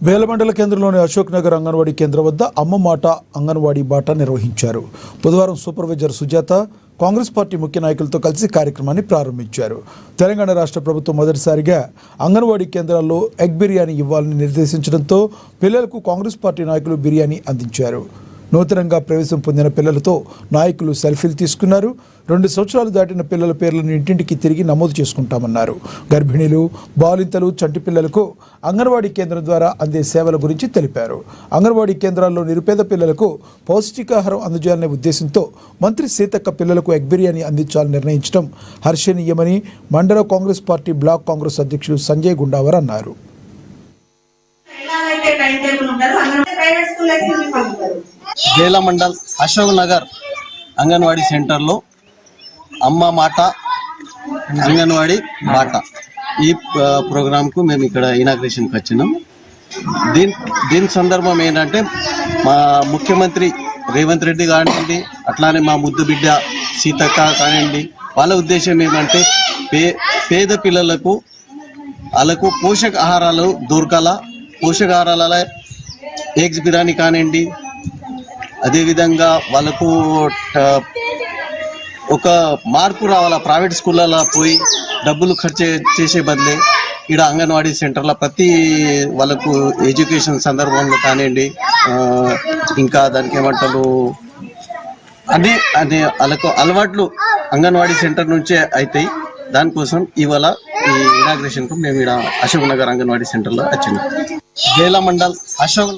వేల మండల కేంద్రంలోని అశోక్ నగర్ అంగన్వాడీ కేంద్రం వద్ద అమ్మ మాట అంగన్వాడీ బాట నిర్వహించారు. బుధవారం సూపర్వైజర్ సుజాత కాంగ్రెస్ పార్టీ ముఖ్య నాయకులతో కలిసి కార్యక్రమాన్ని ప్రారంభించారు. తెలంగాణ రాష్ట్ర ప్రభుత్వం మొదటిసారిగా అంగన్వాడీ కేంద్రాల్లో ఎగ్ బిర్యానీ ఇవ్వాలని నిర్దేశించడంతో పిల్లలకు కాంగ్రెస్ పార్టీ నాయకులు బిర్యానీ అందించారు. నూతనంగా ప్రవేశం పొందిన పిల్లలతో నాయకులు సెల్ఫీలు తీసుకున్నారు. 2 సంవత్సరాలు దాటిన పిల్లల పేర్లను ఇంటింటికి తిరిగి నమోదు చేసుకుంటామన్నారు. గర్భిణీలు, బాలింతలు, చంటి పిల్లలకు అంగన్వాడీ కేంద్రం ద్వారా అందే సేవల గురించి తెలిపారు. అంగన్వాడీ కేంద్రాల్లో నిరుపేద పిల్లలకు పౌష్టికాహారం అందజేయాలనే ఉద్దేశంతో మంత్రి సీతక్క పిల్లలకు ఎగ్ బిర్యానీ అందించాలని నిర్ణయించడం హర్షణీయమని మండల కాంగ్రెస్ పార్టీ బ్లాక్ కాంగ్రెస్ అధ్యక్షుడు సంజయ్ గుండావర్ అన్నారు. జైల మండల్ అశోక్ నగర్ అంగన్వాడీ సెంటర్లో అమ్మ మాట అంగన్వాడీ బాట ఈ ప్రోగ్రాంకు మేము ఇక్కడ ఇనాగ్రేషన్కి వచ్చినాం. దీని సందర్భం ఏంటంటే మా ముఖ్యమంత్రి రేవంత్ రెడ్డి కానివ్వండి, అట్లానే మా ముద్దు బిడ్డ సీతక్క కానివ్వండి, వాళ్ళ ఉద్దేశం ఏమంటే పేద పిల్లలకు వాళ్ళకు పోషకాహారాలు దొరకాల, పోషకాహారాల ఎగ్స్ బిర్యానీ కానివ్వండి, అదేవిధంగా వాళ్ళకు ఒక మార్పు రావాలా. ప్రైవేట్ స్కూళ్ళలో పోయి డబ్బులు ఖర్చు చేసే బదులే ఇక్కడ అంగన్వాడీ సెంటర్లో ప్రతి వాళ్ళకు ఎడ్యుకేషన్ సందర్భంలో కానివ్వండి, ఇంకా దానికి ఏమంటారు అన్ని వాళ్ళకు అలవాట్లు అంగన్వాడీ సెంటర్ నుంచే అవుతాయి. దానికోసం ఇవాళ ఈ ఇనాగ్రేషన్కు మేము ఇక్కడ అశోక్ నగర్ అంగన్వాడీ సెంటర్లో వచ్చినాం. జైల మండల్ అశోక్